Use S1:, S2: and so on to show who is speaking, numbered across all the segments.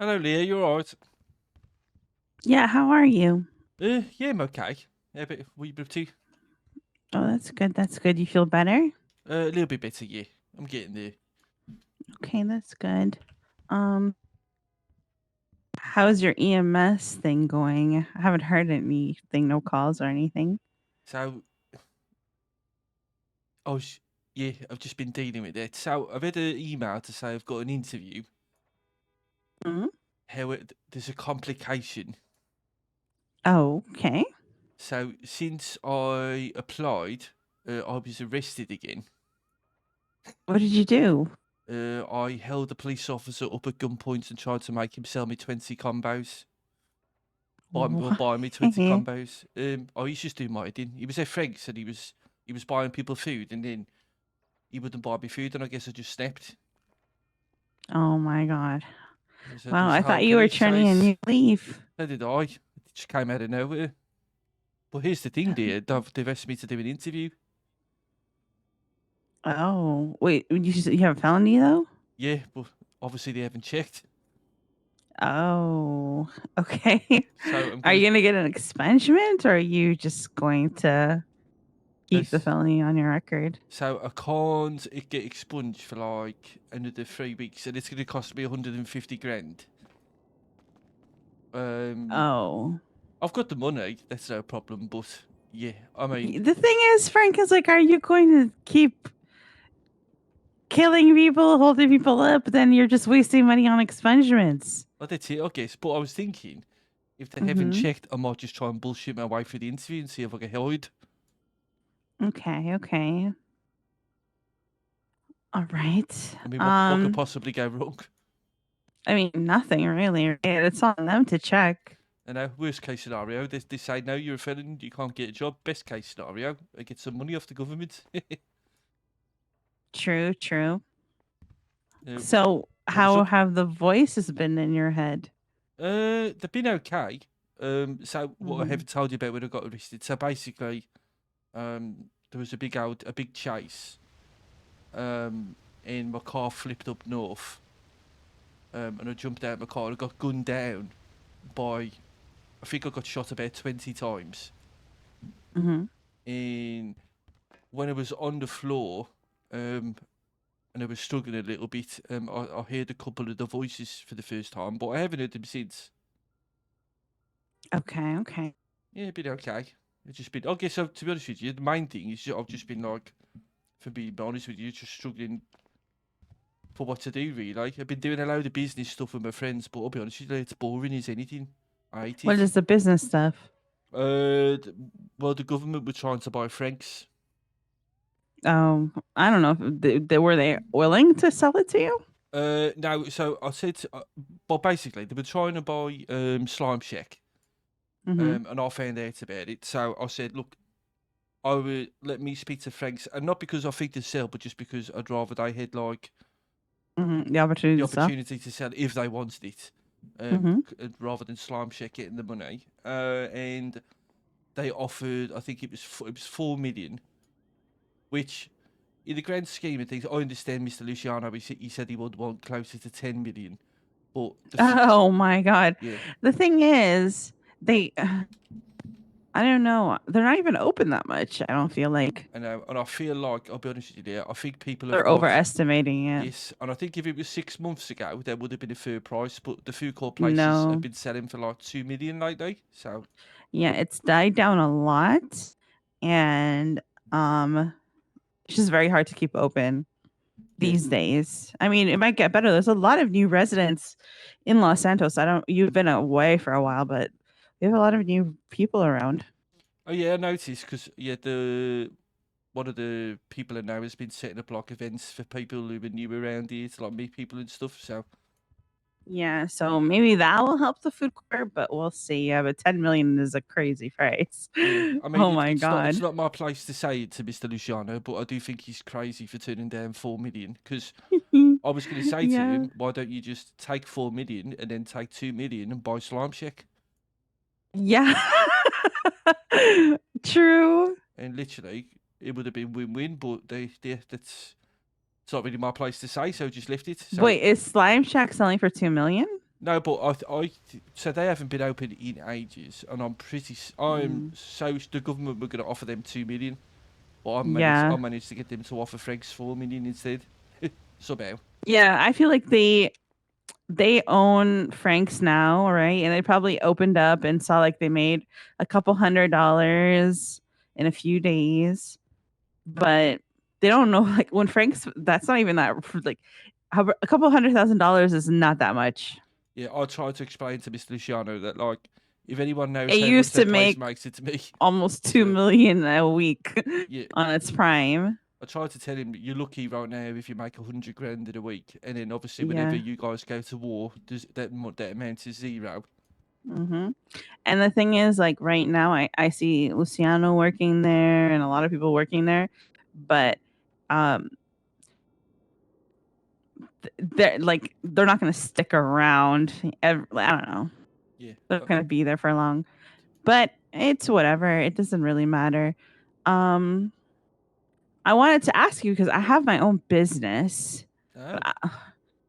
S1: Hello, Leah. You alright?
S2: Yeah, how are you?
S1: Yeah, I'm okay. Yeah, but what you been up to?
S2: Oh, that's good. That's good. You feel better?
S1: A little bit better, yeah. I'm getting there.
S2: Okay, that's good. Um, how's your EMS thing going? I haven't heard anything, no calls or anything.
S1: So, I was, yeah, I've just been dealing with it. So, I've had an email to say I've got an interview.
S2: Mhm.
S1: There's a complication.
S2: Oh, okay.
S1: So, since I applied, I was arrested again.
S2: What did you do?
S1: I held a police officer up at gunpoint and tried to make him sell me 20 combos. Buy me 20
S2: Why?
S1: combos. He's just doing my bidding. He was a Frank, and he was buying people food, and then he wouldn't buy me food, and I guess I just snapped.
S2: Oh my God.
S1: So there
S2: Wow,
S1: was a
S2: I
S1: whole
S2: thought you were
S1: police
S2: turning a
S1: chase.
S2: new leaf.
S1: So did I. It just came out of nowhere. But here's the thing, dear. They've asked me to do an interview.
S2: Oh, wait, you have a felony though?
S1: Yeah, but obviously they haven't checked.
S2: Oh, okay.
S1: So I'm
S2: Are
S1: gonna.
S2: you gonna get an expungement or are you just going to keep the
S1: That's,
S2: felony on your record?
S1: so I can't get expunged for like another 3 weeks, and it's gonna cost me 150 grand. Um,
S2: Oh.
S1: I've got the money. That's no problem. But yeah, I mean,
S2: The thing is, Frank is like, are you going to keep killing people, holding people up? Then you're just wasting money on expungements.
S1: that's it, I guess. But I was thinking, if they haven't
S2: Mm-hmm.
S1: checked, I might just try and bullshit my way through the interview and see if I can hide.
S2: Okay, okay. All right.
S1: I mean, what could possibly go wrong?
S2: I mean, nothing really. Right? It's on them to check.
S1: You know, worst case scenario, they say no, you're a felon, you can't get a job. Best case scenario, I get some money off the government.
S2: True, true.
S1: uh,
S2: So,
S1: what was
S2: how
S1: up?
S2: have the voices been in your head?
S1: They've been okay. So what I
S2: Mm-hmm.
S1: haven't told you about when I got arrested. So basically, there was a big chase. And my car flipped up north. And I jumped out of my car and I got gunned down by. I think I got shot about 20 times.
S2: Mm-hmm.
S1: And when I was on the floor, and I was struggling a little bit, I heard a couple of the voices for the first time, but I haven't heard them since.
S2: Okay, okay.
S1: Yeah, been okay. It's just been. I guess to be honest with you, the main thing is I've just been like, for being honest with you, just struggling for what to do. Really, like, I've been doing a load of business stuff with my friends, but I'll be honest with you, it's boring as anything. I hate
S2: What
S1: it.
S2: is the business stuff?
S1: Th- well, the government were trying to buy Franks.
S2: I don't know. If they were they willing to sell it to you?
S1: No, so I said, well, basically they were trying to buy Slime Shack,
S2: Mm-hmm.
S1: and I found out about it. So I said, look, I would let me speak to Franks, and not because I think they sell, but just because I'd rather they had like
S2: Mm-hmm. The
S1: the
S2: opportunity stuff.
S1: opportunity to sell if they wanted it,
S2: Mm-hmm.
S1: rather than Slime Shack getting the money. And they offered, I think it was 4 million, which in the grand scheme of things, I understand Mr. Luciano. He said he would want closer to 10 million, but
S2: Oh my God.
S1: yeah.
S2: The thing is, they, I don't know. They're not even open that much. I don't feel like
S1: And I feel like I'll be honest with you there. I think people have
S2: they're
S1: got
S2: overestimating it.
S1: yes, and I think if it was 6 months ago, there would have been a fair price. But the food court places have
S2: No.
S1: been selling for like 2 million lately. So
S2: Yeah, it's died down a lot. And um it's just very hard to keep open
S1: yeah,
S2: these days. I mean, it might get better. There's a lot of new residents in Los Santos. I don't You've been away for a while, but we have a lot of new people around.
S1: oh yeah, I noticed because yeah, the one of the people I know has been setting up like events for people who are new around here to like meet people and stuff. So
S2: Yeah, so maybe that will help the food court, but we'll see. Yeah, but 10 million is a crazy price.
S1: yeah, I mean
S2: Oh my
S1: it's
S2: God.
S1: not my place to say it to Mr. Luciano, but I do think he's crazy for turning down 4 million because I was going to say to
S2: Yeah.
S1: him, why don't you just take 4 million and then take 2 million and buy Slime Shack?
S2: Yeah. True.
S1: And literally, it would have been win-win. But that's it's not really my place to say, so just left it. So
S2: Wait, is Slime Shack selling for 2 million?
S1: No, but so they haven't been open in ages, and I'm
S2: Mm.
S1: so the government were going to offer them 2 million, but I
S2: Yeah.
S1: managed to get them to offer Frank's 4 million instead, somehow.
S2: Yeah, I feel like they own Frank's now, right? And they probably opened up and saw like they made a couple $100 in a few days, but they don't know like when Frank's that's not even that like a couple $100,000 is not that much.
S1: Yeah, I tried to explain to Mr. Luciano that like if anyone knows
S2: It
S1: how much
S2: used to
S1: that place
S2: make
S1: makes it to me,
S2: almost
S1: it's
S2: 2 million a week
S1: yeah.
S2: on its prime.
S1: I tried to tell him you're lucky right now if you make 100 grand in a week, and then obviously whenever
S2: Yeah.
S1: you guys go to war, that amount is zero.
S2: Mhm. And the thing is, like right now, I see Luciano working there and a lot of people working there, but um, they're not going to stick around. I don't know.
S1: Yeah,
S2: They're going to be there for long, but it's whatever. It doesn't really matter. Um, I wanted to ask you because I have my own business, but,
S1: oh,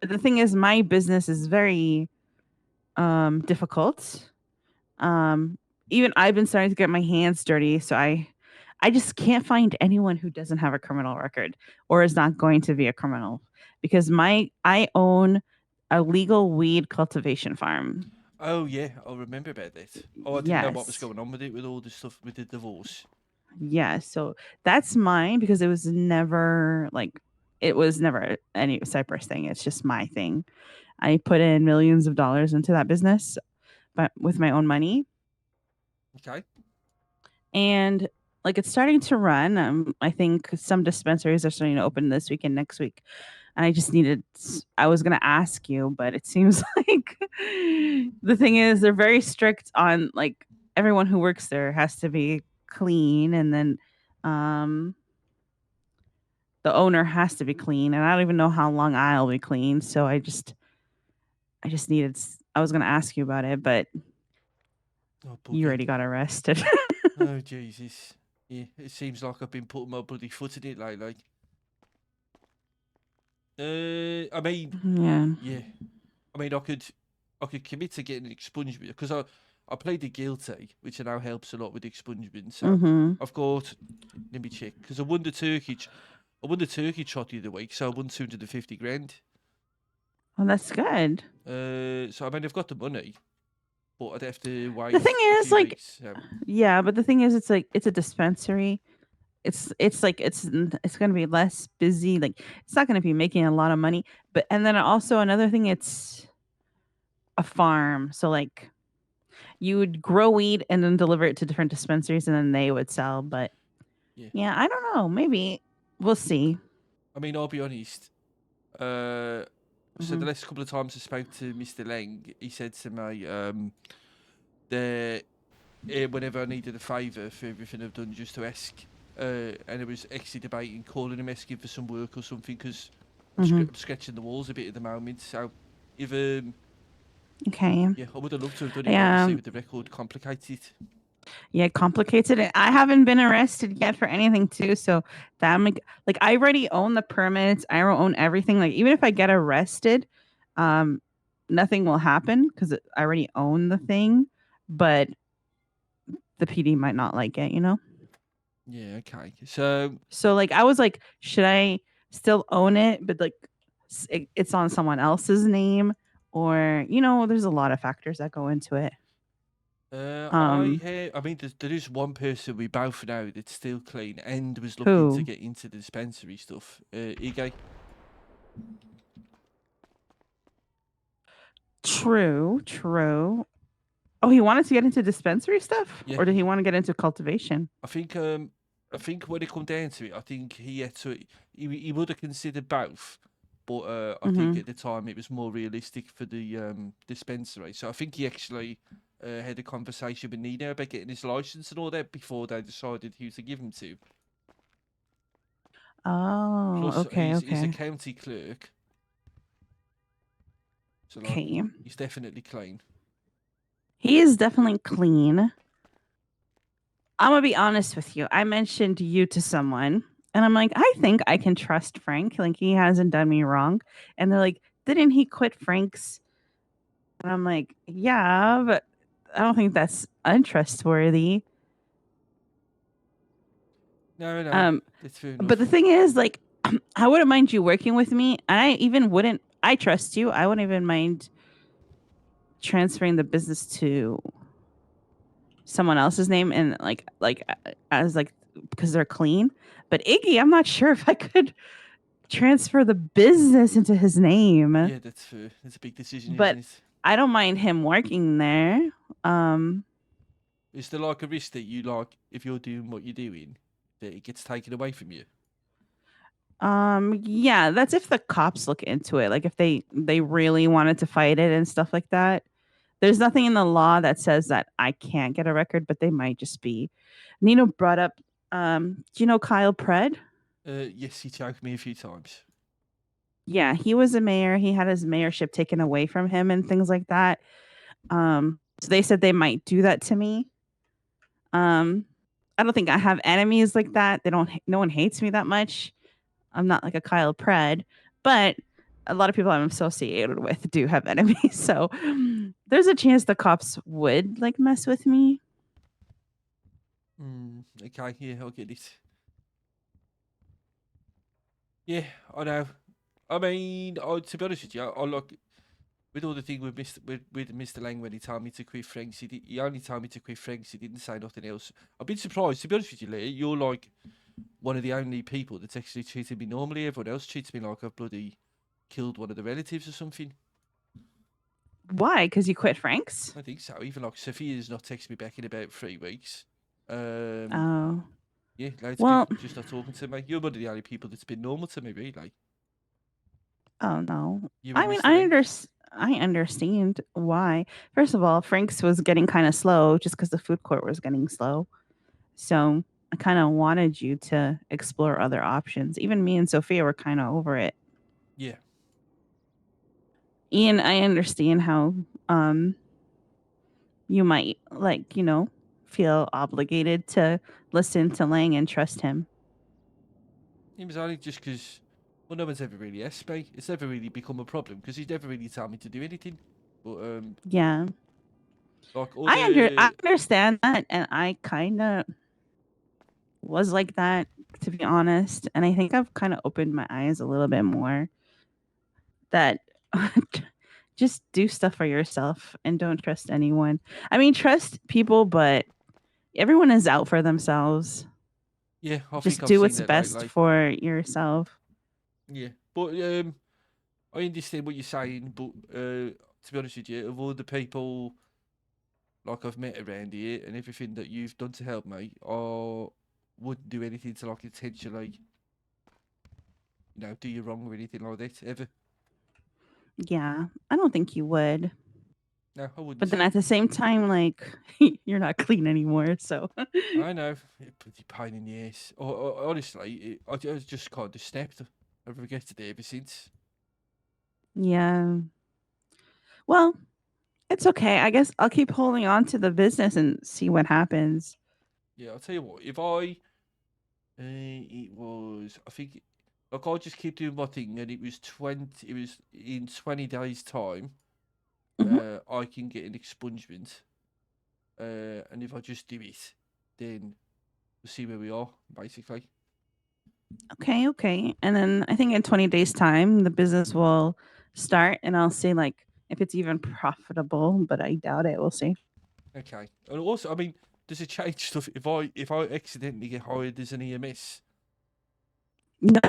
S2: but the thing is, my business is very difficult. Um, Even I've been starting to get my hands dirty, so I just can't find anyone who doesn't have a criminal record or is not going to be a criminal because I own a legal weed cultivation farm.
S1: oh yeah, I remember about that. Oh, I didn't know what was
S2: Yes.
S1: going on with it with all the stuff with the divorce.
S2: Yeah, so that's mine because it was never any Cypress thing. It's just my thing. I put in millions of dollars into that business, but with my own money.
S1: Okay,
S2: And like it's starting to run. I think some dispensaries are starting to open this week and next week. And I was going to ask you, but it seems like the thing is they're very strict on like everyone who works there has to be clean, and then um the owner has to be clean, and I don't even know how long I'll be clean. So I just needed I was going to ask you about it, but
S1: oh
S2: you
S1: bugger.
S2: already got arrested.
S1: Oh Jesus. Yeah, it seems like I've been putting my bloody foot in it lately. I mean,
S2: Yeah.
S1: yeah. I mean, I could commit to getting an expungement because I pleaded guilty, which I know helps a lot with expungement. So
S2: Mhm.
S1: I've got. Let me check because I won the turkey trot the other week, so I won 250 grand.
S2: Well, that's good.
S1: So I mean, I've got the money, but I'd have to
S2: The thing
S1: wait a
S2: is,
S1: few
S2: like,
S1: weeks. So
S2: yeah, but the thing is, it's like it's a dispensary. It's like it's gonna be less busy. Like, it's not gonna be making a lot of money. But and then also another thing, it's a farm. So like, you would grow weed and then deliver it to different dispensaries, and then they would sell. But
S1: yeah,
S2: yeah, I don't know. Maybe we'll see.
S1: I mean, I'll be honest. Uh, so the
S2: Hmm.
S1: last couple of times I spoke to Mr. Lang, he said to me, the whenever I needed a favour for everything I've done, just to ask. And I was actually debating calling him, asking for some work or something because
S2: Hmm.
S1: I'm scratching the walls a bit at the moment. So if
S2: Okay.
S1: yeah, I would have loved to have done it, but
S2: Yeah.
S1: obviously with the record complicated.
S2: Yeah, it complicates it. I haven't been arrested yet for anything too, so that like I already own the permits. I own everything. Like even if I get arrested, um, nothing will happen because I already own the thing. But the PD might not like it, you know.
S1: Yeah, okay. So
S2: So like I was like, should I still own it? But like it's on someone else's name, or there's a lot of factors that go into it. Um,
S1: I mean, there is one person we both know that's still clean and was looking to
S2: who?
S1: get into the dispensary stuff. Ige.
S2: True, true. Oh, he wanted to get into dispensary stuff,
S1: Yeah,
S2: or did he want to get into cultivation?
S1: I think when it come down to it, I think he had to. He would have considered both, but I think
S2: Hmm.
S1: at the time it was more realistic for the dispensary. So I think he actually had a conversation with Nina about getting his license and all that before they decided who to give him to.
S2: Oh,
S1: Plus,
S2: okay,
S1: he's a
S2: okay,
S1: county clerk, so like
S2: okay.
S1: he's definitely clean.
S2: He is definitely clean. I'm gonna be honest with you. I mentioned you to someone, and I'm like, I think I can trust Frank. Like he hasn't done me wrong. And they're like, didn't he quit Frank's And I'm like, yeah, but I don't think that's untrustworthy.
S1: No,
S2: Um,
S1: that's fair
S2: but the
S1: enough.
S2: thing is, like, I wouldn't mind you working with me, and I even wouldn't. I trust you. I wouldn't even mind transferring the business to someone else's name and as like because they're clean. But Iggy, I'm not sure if I could transfer the business into his name.
S1: Yeah, that's fair. That's a big decision, isn't
S2: But
S1: it?
S2: I don't mind him working there. Um,
S1: Is there like a risk that you like if you're doing what you're doing that it gets taken away from you?
S2: yeah, that's if the cops look into it. Like if they really wanted to fight it and stuff like that. There's nothing in the law that says that I can't get a record, but they might just be. Nino brought up, do you know Kyle Pred?
S1: Yes, he choked me a few times.
S2: Yeah, he was a mayor. He had his mayorship taken away from him and things like that. So they said they might do that to me. Um, I don't think I have enemies like that. They don't. No one hates me that much. I'm not like a Kyle Pred, but a lot of people I'm associated with do have enemies. So there's a chance the cops would like mess with me.
S1: Okay, yeah, I'll get it. Yeah, I know. I mean, to be honest with you, I like with all the thing with Mr. Lang when he told me to quit Franks. He only told me to quit Franks. He didn't say nothing else. I've been surprised. To be honest with you, Leah, you're like one of the only people that's actually treated me normally. Everyone else treats me like I've bloody killed one of the relatives or something.
S2: Why? Because you quit Frank's?
S1: I think so. Even like Sophia's not texted me back in about 3 weeks. Um,
S2: Oh,
S1: yeah, loads of
S2: well,
S1: people just not talking to me. You're one of the only people that's been normal to me, really.
S2: oh no.
S1: You
S2: I
S1: and
S2: mean,
S1: Mr. Lang.
S2: I understand why. First of all, Frank's was getting kind of slow just because the food court was getting slow. So I kind of wanted you to explore other options. Even me and Sophia were kind of over it.
S1: Yeah.
S2: Ian, I understand how um you might feel obligated to listen to Lang and trust him.
S1: It was only just because, well, no one's ever really asked me. It's never really become a problem because he's never really told me to do anything. But
S2: Yeah.
S1: like all the
S2: I understand that, and I kind of was like that, to be honest. And I think I've kind of opened my eyes a little bit more that just do stuff for yourself and don't trust anyone. I mean, trust people, but everyone is out for themselves.
S1: yeah, I think
S2: Just
S1: I've
S2: do
S1: seen
S2: what's
S1: that
S2: best
S1: lately.
S2: for yourself.
S1: Yeah, but I understand what you're saying. But to be honest with you, of all the people like I've met around here and everything that you've done to help me, I wouldn't do anything to like intentionally, do you wrong or anything like that ever.
S2: Yeah, I don't think you would.
S1: No, I
S2: But
S1: wouldn't.
S2: then at the same time, like, you're not clean anymore. So,
S1: I know, bloody pain in the ass. Honestly, I just kind of snapped. I've regretted it ever since.
S2: yeah. Well, it's okay. I guess I'll keep holding on to the business and see what happens.
S1: Yeah, I'll tell you what. If it was, I think, like I just keep doing my thing, and it was 20. It was in 20 days' time.
S2: Mhm.
S1: I can get an expungement, and if I just do it, then we'll see where we are, basically.
S2: Okay, okay. And then I think in 20 days time the business will start and I'll see like if it's even profitable, but I doubt it. We'll see.
S1: Okay. And also, I mean, does it change stuff if I accidentally get hired as an EMS?
S2: No,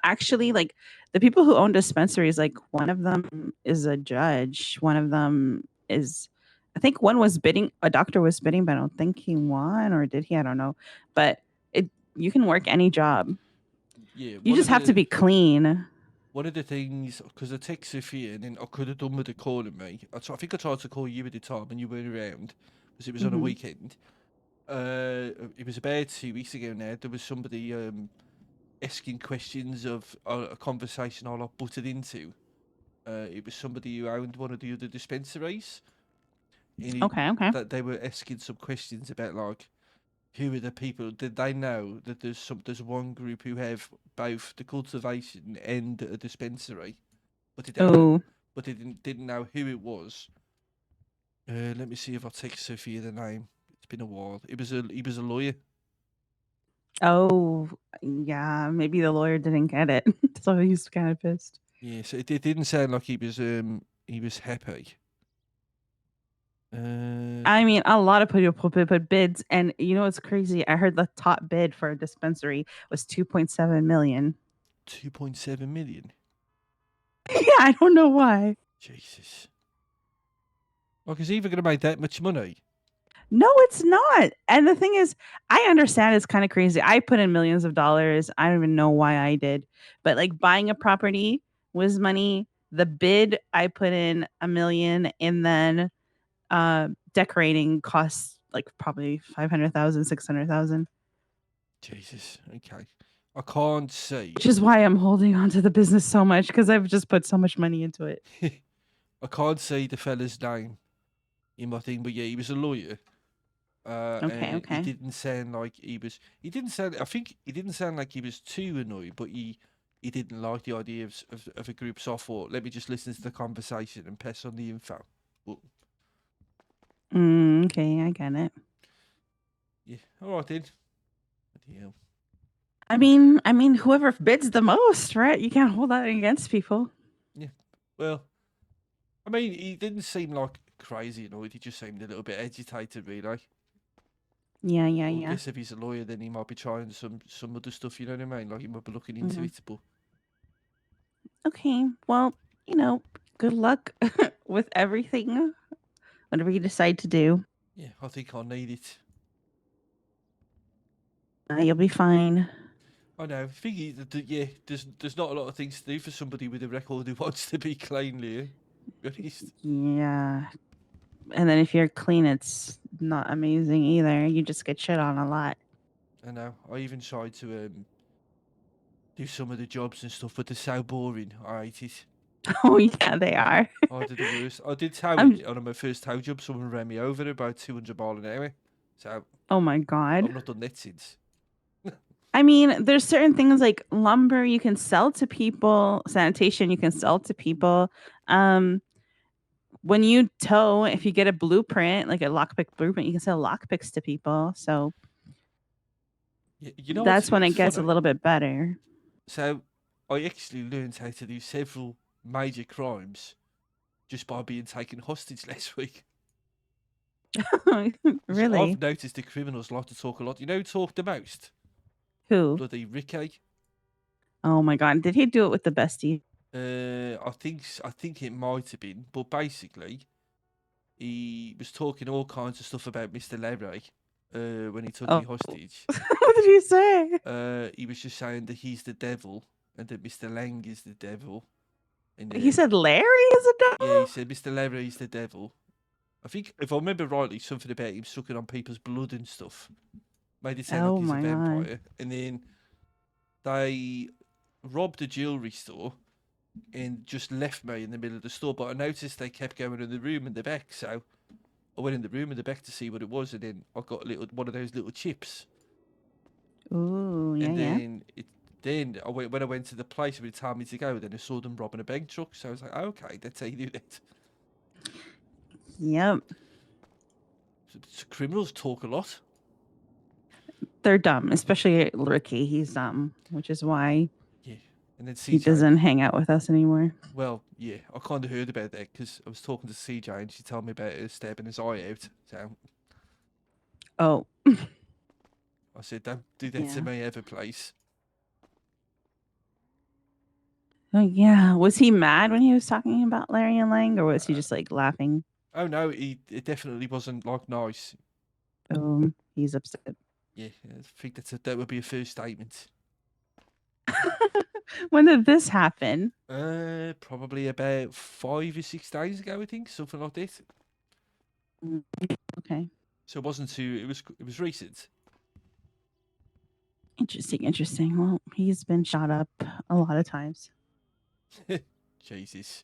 S2: actually like the people who own dispensaries like one of them is a judge, one of them is I think one was bidding, a doctor was bidding, but I don't think he won or did he? I don't know. But it you can work any job.
S1: Yeah.
S2: You just have to be clean.
S1: One of the things, because I text Sophia and then I could have done with her calling me. I think I tried to call you at the time and you weren't around because it was on a
S2: Hmm.
S1: weekend. It was about 2 weeks ago now. There was somebody asking questions of a conversation I like butted into. It was somebody who owned one of the other dispensaries, and
S2: Okay, okay.
S1: that they were asking some questions about like who are the people? Did they know that there's one group who have both the cultivation and a dispensary, but they don't know,
S2: Oh,
S1: but they didn't know who it was. Let me see if I text Sophia the name. It's been a while. He was a lawyer.
S2: Oh, yeah. Maybe the lawyer didn't get it, so he's kind of pissed.
S1: Yeah, so it didn't sound like he was happy.
S2: I mean, a lot of people put bids, and you know what's crazy? I heard the top bid for a dispensary was 2.7 million.
S1: 2.7 million.
S2: Yeah, I don't know why.
S1: Jesus. Like, is he even going to make that much money?
S2: No, it's not. And the thing is, I understand it's kind of crazy. I put in millions of dollars. I don't even know why I did. But like buying a property was money. The bid I put in 1 million, and then decorating costs like probably 500,000, 600,000.
S1: Jesus. Okay. I can't see.
S2: Which is why I'm holding on to the business so much, because I've just put so much money into it.
S1: I can't see the fella's name in my thing, but yeah, he was a lawyer.
S2: Okay,
S1: And
S2: okay.
S1: he didn't sound like he was. He didn't sound. I think he didn't sound like he was too annoyed, but he didn't like the idea of a group. So I thought, let me just listen to the conversation and pass on the info. But
S2: Okay, I get it.
S1: yeah, all right then. Bloody hell.
S2: I mean, whoever bids the most, right? You can't hold that against people.
S1: Well, I mean, he didn't seem like crazy annoyed. He just seemed a little bit agitated, really.
S2: Yeah,
S1: I
S2: yeah.
S1: guess if he's a lawyer, then he might be trying some other stuff. You know what I mean? Like he might be looking into it. But
S2: Okay, well, you know, good luck with everything, whatever you decide to do.
S1: yeah, I think I need it.
S2: You'll be fine.
S1: I know. Thing is, yeah, there's not a lot of things to do for somebody with a record who wants to be clean, Liya. Be honest.
S2: Yeah. And then if you're clean, it's not amazing either. You just get shit on a lot.
S1: I know. I even tried to do some of the jobs and stuff, but they're so boring. I hate it.
S2: Oh, yeah, they are.
S1: I did the worst. I did tow
S2: I'm,
S1: on my first tow job. Someone ran me over about 200 miles an hour. So
S2: oh my God.
S1: I've not done that since.
S2: I mean, there's certain things like lumber you can sell to people, sanitation you can sell to people. Um, when you tow, if you get a blueprint, like a lockpick blueprint, you can sell lockpicks to people. So
S1: Yeah, you know what's
S2: that's when it
S1: it's
S2: gets a
S1: funny.
S2: little bit better.
S1: So I actually learned how to do several major crimes just by being taken hostage last week. 'Cause
S2: Really?
S1: I've noticed the criminals like to talk a lot. You know who talk the most?
S2: Who?
S1: Bloody Ricky.
S2: Oh my God. Did he do it with the bestie?
S1: I think it might have been, but basically, he was talking all kinds of stuff about Mr. Larry when he took me
S2: Oh,
S1: hostage.
S2: what did he say?
S1: He was just saying that he's the devil and that Mr. Lang is the devil. And
S2: He said Larry is a
S1: yeah, he
S2: devil?
S1: said Mr. Larry is the devil. I think, if I remember rightly, something about him sucking on people's blood and stuff made it sound like
S2: Oh
S1: he's a
S2: my God.
S1: vampire. And then they robbed a jewelry store and just left me in the middle of the store. But I noticed they kept going in the room in the back, so I went in the room in the back to see what it was, and then I got one of those little chips.
S2: Ooh, yeah,
S1: And
S2: yeah.
S1: then when I went to the place where they told me to go, then I saw them robbing a bank truck. So I was like, okay, that's how you do that.
S2: Yep.
S1: So criminals talk a lot.
S2: They're dumb, especially Ricky. He's dumb, which is why
S1: Yeah. And then
S2: he
S1: CJ,
S2: doesn't hang out with us anymore.
S1: well, yeah, I kind of heard about that because I was talking to CJ and she told me about her stabbing his eye out. So
S2: Oh,
S1: I said, don't do that to
S2: yeah.
S1: me ever, please.
S2: Oh, yeah. Was he mad when he was talking about Larry and Lang, or was he just like laughing?
S1: Oh no, it definitely wasn't like nice.
S2: Oh, he's upset.
S1: Yeah, I think that would be a first statement.
S2: When did this happen?
S1: Probably about 5 or 6 days ago, I think, something like that.
S2: Okay.
S1: So it wasn't too. It was recent.
S2: Interesting. Well, he's been shot up a lot of times.
S1: Jesus,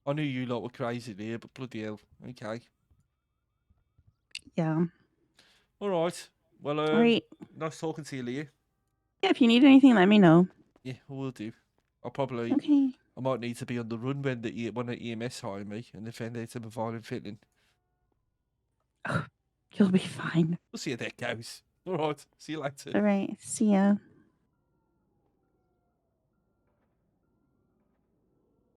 S1: I knew you lot were crazy there, but bloody hell. Okay,
S2: Yeah.
S1: all right. Well,
S2: All right.
S1: nice talking to you, Liya.
S2: Yeah, if you need anything, let me know.
S1: Yeah, I will do. I
S2: Okay.
S1: might need to be on the run when the EMS hire me and they find out I'm a violent felon.
S2: You'll be fine.
S1: We'll see how that goes. All right. See you later.
S2: All right. See ya.